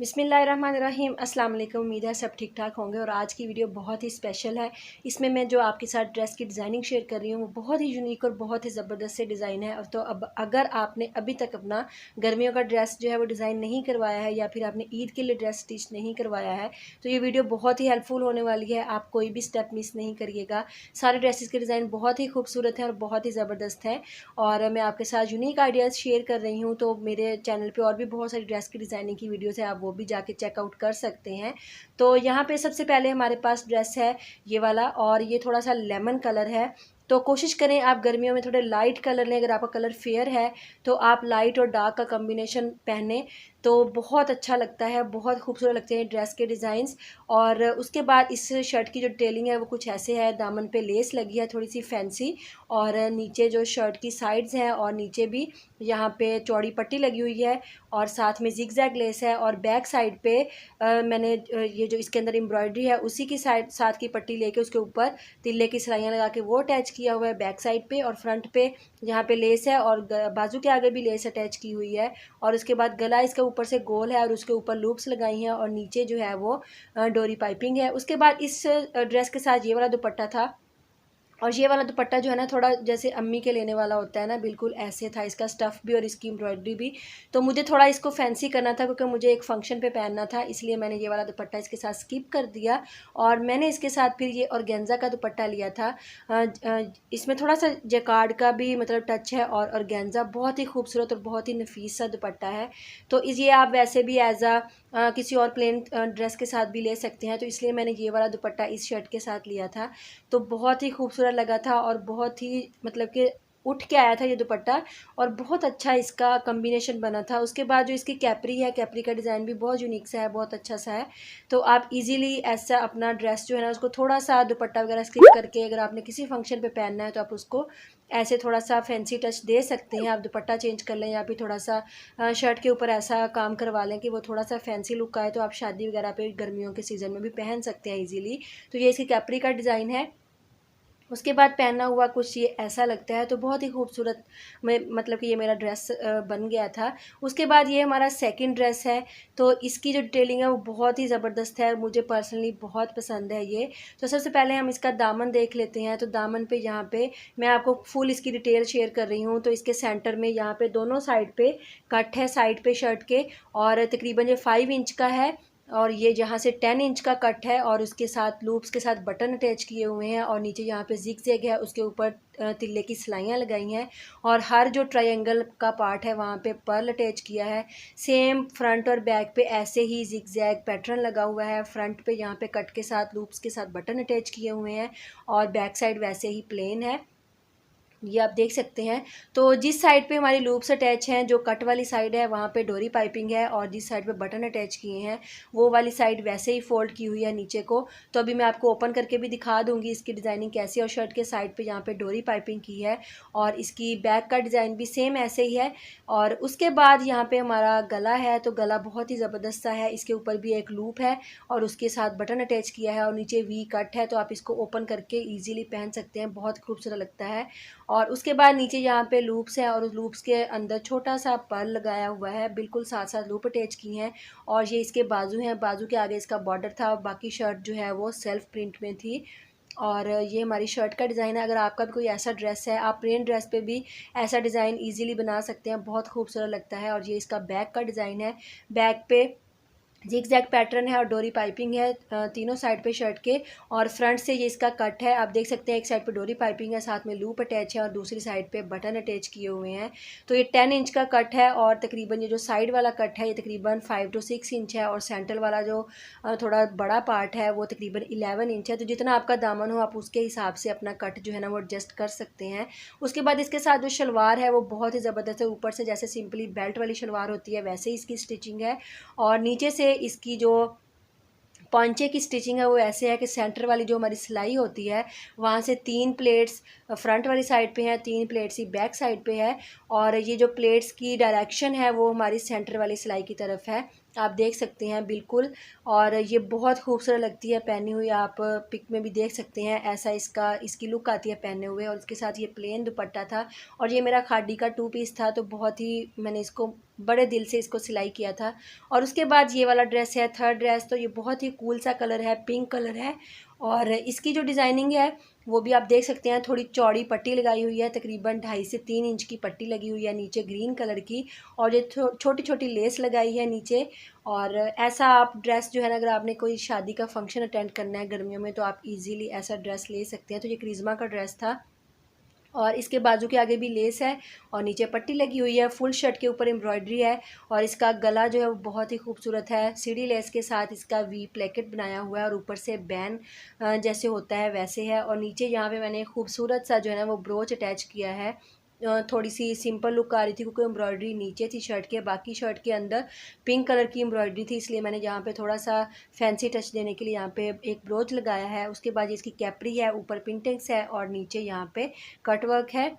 बिस्मिल्लाहिर्रहमानिर्रहीम। अस्सलाम वालेकुम। उम्मीद है सब ठीक ठाक होंगे। और आज की वीडियो बहुत ही स्पेशल है। इसमें मैं जो आपके साथ ड्रेस की डिज़ाइनिंग शेयर कर रही हूँ वो बहुत ही यूनिक और बहुत ही ज़बरदस्त से डिज़ाइन है। तो अब अगर आपने अभी तक अपना गर्मियों का ड्रेस जो है वो डिज़ाइन नहीं करवाया है या फिर आपने ईद के लिए ड्रेस स्टिच नहीं करवाया है तो ये वीडियो बहुत ही हेल्पफुल होने वाली है। आप कोई भी स्टेप मिस नहीं करिएगा। सारे ड्रेसेस के डिज़ाइन बहुत ही खूबसूरत हैं और बहुत ही ज़बरदस्त हैं और मैं आपके साथ यूनिक आइडियाज़ शेयर कर रही हूँ। तो मेरे चैनल पे और भी बहुत सारी ड्रेस की डिज़ाइनिंग की वीडियोस है, आप वो भी जाके चेकआउट कर सकते हैं। तो यहाँ पे सबसे पहले हमारे पास ड्रेस है ये वाला और ये थोड़ा सा लेमन कलर है। तो कोशिश करें आप गर्मियों में थोड़े लाइट कलर लें। अगर आपका कलर फेयर है तो आप लाइट और डार्क का कॉम्बिनेशन पहने तो बहुत अच्छा लगता है, बहुत खूबसूरत लगते हैं ड्रेस के डिज़ाइंस। और उसके बाद इस शर्ट की जो टेलिंग है वो कुछ ऐसे है। दामन पे लेस लगी है थोड़ी सी फैंसी और नीचे जो शर्ट की साइड्स हैं और नीचे भी यहाँ पे चौड़ी पट्टी लगी हुई है और साथ में जिग जैग लेस है। और बैक साइड पे मैंने ये जो इसके अंदर एम्ब्रॉयडरी है उसी की साइड साथ की पट्टी लेके उसके ऊपर तिल्ले की सिलाइयाँ लगा के वो अटैच किया हुआ है बैक साइड पे। और फ्रंट पे यहाँ पे लेस है और बाजू के आगे भी लेस अटैच की हुई है। और उसके बाद गला इसके ऊपर से गोल है और उसके ऊपर लूप्स लगाई हैं और नीचे जो है वो डोरी पाइपिंग है। उसके बाद इस ड्रेस के साथ ये वाला दुपट्टा था और ये वाला दुपट्टा जो है ना थोड़ा जैसे अम्मी के लेने वाला होता है ना, बिल्कुल ऐसे था। इसका स्टफ़ भी और इसकी एम्ब्रॉयडरी भी। तो मुझे थोड़ा इसको फैंसी करना था क्योंकि मुझे एक फ़ंक्शन पे पहनना था, इसलिए मैंने ये वाला दुपट्टा इसके साथ स्किप कर दिया। और मैंने इसके साथ फिर ये ऑर्गेन्जा का दुपट्टा लिया था। इसमें थोड़ा सा जैकार्ड का भी मतलब टच है और ऑर्गेन्जा बहुत ही खूबसूरत और बहुत ही नफीस सा दुपट्टा है। तो ये आप वैसे भी एज किसी और प्लेन ड्रेस के साथ भी ले सकते हैं। तो इसलिए मैंने ये वाला दुपट्टा इस शर्ट के साथ लिया था। तो बहुत ही खूबसूरत लगा था और बहुत ही मतलब कि उठ के आया था ये दुपट्टा और बहुत अच्छा इसका कॉम्बिनेशन बना था। उसके बाद जो इसकी कैपरी है, कैपरी का डिज़ाइन भी बहुत यूनिक सा है, बहुत अच्छा सा है। तो आप इजीली ऐसा अपना ड्रेस जो है ना उसको थोड़ा सा दुपट्टा वगैरह स्किप करके अगर आपने किसी फंक्शन पे पहनना है तो आप उसको ऐसे थोड़ा सा फैंसी टच दे सकते हैं। आप दुपट्टा चेंज कर लें या फिर थोड़ा सा शर्ट के ऊपर ऐसा काम करवा लें कि वो थोड़ा सा फैंसी लुक आए। तो आप शादी वगैरह पे गर्मियों के सीज़न में भी पहन सकते हैं ईजीली। तो ये इसकी कैपरी का डिज़ाइन है। उसके बाद पहना हुआ कुछ ये ऐसा लगता है। तो बहुत ही खूबसूरत में मतलब कि ये मेरा ड्रेस बन गया था। उसके बाद ये हमारा सेकंड ड्रेस है। तो इसकी जो डिटेलिंग है वो बहुत ही ज़बरदस्त है, मुझे पर्सनली बहुत पसंद है ये। तो सबसे पहले हम इसका दामन देख लेते हैं। तो दामन पे यहाँ पे मैं आपको फुल इसकी डिटेल शेयर कर रही हूँ। तो इसके सेंटर में यहाँ पे दोनों साइड पे कट है, साइड पे शर्ट के, और तकरीबन ये 5 इंच का है। और ये जहाँ से 10 इंच का कट है और उसके साथ लूप्स के साथ बटन अटैच किए हुए हैं और नीचे यहाँ पे जिग जैग है, उसके ऊपर तिल्ले की सिलाइयाँ लगाई हैं। और हर जो ट्रायंगल का पार्ट है वहाँ पे पर्ल अटैच किया है। सेम फ्रंट और बैक पे ऐसे ही जिग जैग पैटर्न लगा हुआ है। फ्रंट पे यहाँ पे कट के साथ लूप्स के साथ बटन अटैच किए हुए हैं और बैक साइड वैसे ही प्लेन है, ये आप देख सकते हैं। तो जिस साइड पे हमारी लूप्स अटैच हैं, जो कट वाली साइड है वहाँ पे डोरी पाइपिंग है और जिस साइड पे बटन अटैच किए हैं वो वाली साइड वैसे ही फोल्ड की हुई है नीचे को। तो अभी मैं आपको ओपन करके भी दिखा दूंगी इसकी डिज़ाइनिंग कैसी। और शर्ट के साइड पे यहाँ पे डोरी पाइपिंग की है और इसकी बैक का डिज़ाइन भी सेम ऐसे ही है। और उसके बाद यहाँ पे हमारा गला है। तो गला बहुत ही ज़बरदस्त सा है, इसके ऊपर भी एक लूप है और उसके साथ बटन अटैच किया है और नीचे वी कट है। तो आप इसको ओपन करके ईजिली पहन सकते हैं, बहुत खूबसूरत लगता है। और उसके बाद नीचे यहाँ पे लूप्स हैं और उस लूप्स के अंदर छोटा सा पर्ल लगाया हुआ है, बिल्कुल साथ साथ लूप अटैच की हैं। और ये इसके बाजू हैं, बाजू के आगे इसका बॉर्डर था। बाकी शर्ट जो है वो सेल्फ प्रिंट में थी। और ये हमारी शर्ट का डिज़ाइन है। अगर आपका भी कोई ऐसा ड्रेस है, आप प्लेन ड्रेस पे भी ऐसा डिज़ाइन इजीली बना सकते हैं, बहुत खूबसूरत लगता है। और ये इसका बैक का डिज़ाइन है। बैक पे जिग जैग पैटर्न है और डोरी पाइपिंग है तीनों साइड पे शर्ट के। और फ्रंट से ये इसका कट है, आप देख सकते हैं। एक साइड पे डोरी पाइपिंग है, साथ में लूप अटैच है और दूसरी साइड पे बटन अटैच किए हुए हैं। तो ये 10 इंच का कट है और तकरीबन ये जो साइड वाला कट है ये तकरीबन 5 to 6 इंच है। और सेंटर वाला जो थोड़ा बड़ा पार्ट है वो तकरीबन 11 इंच है। तो जितना आपका दामन हो आप उसके हिसाब से अपना कट जो है ना वो एडजस्ट कर सकते हैं। उसके बाद इसके साथ जो शलवार है वो बहुत ही ज़बरदस्त है। ऊपर से जैसे सिंपली बेल्ट वाली शलवार होती है वैसे ही इसकी स्टिचिंग है। और नीचे से इसकी जो पॉन्चे की स्टिचिंग है वो ऐसे है कि सेंटर वाली जो हमारी सिलाई होती है वहाँ से 3 प्लेट्स फ्रंट वाली साइड पे हैं, 3 प्लेट्स ही बैक साइड पे है। और ये जो प्लेट्स की डायरेक्शन है वो हमारी सेंटर वाली सिलाई की तरफ है, आप देख सकते हैं बिल्कुल। और ये बहुत खूबसूरत लगती है पहनी हुई, आप पिक में भी देख सकते हैं ऐसा इसकी लुक आती है पहने हुए। और इसके साथ ये प्लेन दुपट्टा था और ये मेरा खादी का 2 पीस था। तो बहुत ही मैंने इसको बड़े दिल से इसको सिलाई किया था। और उसके बाद ये वाला ड्रेस है, थर्ड ड्रेस, तो ये बहुत ही कूल सा कलर है, पिंक कलर है। और इसकी जो डिज़ाइनिंग है वो भी आप देख सकते हैं, थोड़ी चौड़ी पट्टी लगाई हुई है, तकरीबन 2.5 से 3 इंच की पट्टी लगी हुई है नीचे ग्रीन कलर की, और ये छोटी छोटी लेस लगाई है नीचे। और ऐसा आप ड्रेस जो है ना, अगर आपने कोई शादी का फंक्शन अटेंड करना है गर्मियों में, तो आप इजीली ऐसा ड्रेस ले सकते हैं। तो ये करिश्मा का ड्रेस था, और इसके बाजू के आगे भी लेस है और नीचे पट्टी लगी हुई है। फुल शर्ट के ऊपर एम्ब्रॉयडरी है, और इसका गला जो है वो बहुत ही खूबसूरत है। सीढ़ी लेस के साथ इसका वी प्लेकेट बनाया हुआ है, और ऊपर से बैन जैसे होता है वैसे है। और नीचे यहाँ पे मैंने खूबसूरत सा जो है ना वो ब्रोच अटैच किया है। थोड़ी सी सिंपल लुक आ रही थी क्योंकि एम्ब्रॉयडरी नीचे थी शर्ट के, बाकी शर्ट के अंदर पिंक कलर की एम्ब्रॉयडरी थी, इसलिए मैंने यहाँ पे थोड़ा सा फैंसी टच देने के लिए यहाँ पे एक ब्रोच लगाया है। उसके बाद इसकी कैपरी है, ऊपर पिंटेक्स है, और नीचे यहाँ पे कट वर्क है।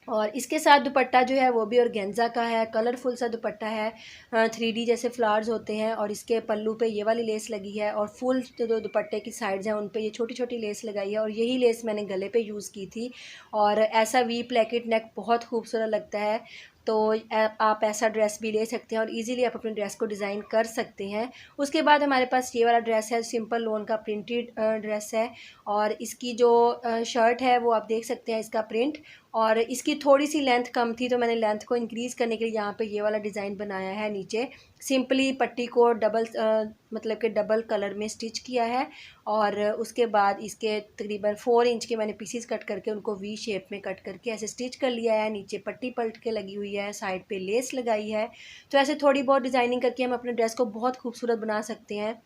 और इसके साथ दुपट्टा जो है वो भी ऑर्गेन्जा का है, कलरफुल सा दुपट्टा है, 3D जैसे फ्लावर्स होते हैं। और इसके पल्लू पे ये वाली लेस लगी है, और फुल जो दुपट्टे की साइड्स हैं उन पे ये छोटी छोटी लेस लगाई है, और यही लेस मैंने गले पे यूज़ की थी। और ऐसा वी प्लेकेट नेक बहुत खूबसूरत लगता है, तो आप ऐसा ड्रेस भी ले सकते हैं और इजीली आप अपने ड्रेस को डिज़ाइन कर सकते हैं। उसके बाद हमारे पास ये वाला ड्रेस है, सिंपल लोन का प्रिंटेड ड्रेस है, और इसकी जो शर्ट है वो आप देख सकते हैं इसका प्रिंट। और इसकी थोड़ी सी लेंथ कम थी, तो मैंने लेंथ को इंक्रीज़ करने के लिए यहाँ पे ये वाला डिज़ाइन बनाया है। नीचे सिंपली पट्टी को डबल मतलब कि डबल कलर में स्टिच किया है, और उसके बाद इसके तकरीबन 4 इंच के मैंने पीसीस कट करके उनको वी शेप में कट करके ऐसे स्टिच कर लिया है। नीचे पट्टी पलट के लगी हुई है, साइड पे लेस लगाई है। तो ऐसे थोड़ी बहुत डिज़ाइनिंग करके हम अपने ड्रेस को बहुत खूबसूरत बना सकते हैं,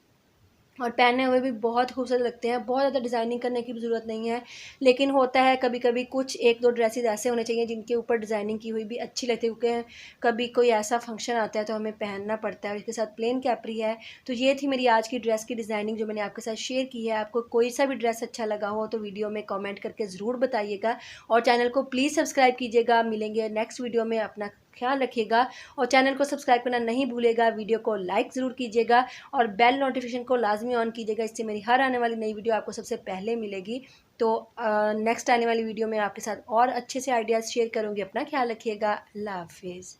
और पहने हुए भी बहुत खूबसूरत लगते हैं। बहुत ज़्यादा डिज़ाइनिंग करने की भी ज़रूरत नहीं है, लेकिन होता है कभी कभी कुछ 1-2 ड्रेसेस ऐसे होने चाहिए जिनके ऊपर डिज़ाइनिंग की हुई भी अच्छी लगती है, क्योंकि कभी कोई ऐसा फंक्शन आता है तो हमें पहनना पड़ता है। और इसके साथ प्लेन कैपरी है। तो ये थी मेरी आज की ड्रेस की डिज़ाइनिंग जो मैंने आपके साथ शेयर की है। आपको कोई सा भी ड्रेस अच्छा लगा हो तो वीडियो में कॉमेंट करके ज़रूर बताइएगा, और चैनल को प्लीज़ सब्सक्राइब कीजिएगा। मिलेंगे नेक्स्ट वीडियो में, अपना ख्याल रखिएगा, और चैनल को सब्सक्राइब करना नहीं भूलेगा। वीडियो को लाइक ज़रूर कीजिएगा, और बेल नोटिफिकेशन को लाजमी ऑन कीजिएगा, इससे मेरी हर आने वाली नई वीडियो आपको सबसे पहले मिलेगी। तो नेक्स्ट आने वाली वीडियो में आपके साथ और अच्छे से आइडियाज़ शेयर करूँगी। अपना ख्याल रखिएगा। अल्लाह हाफिज़।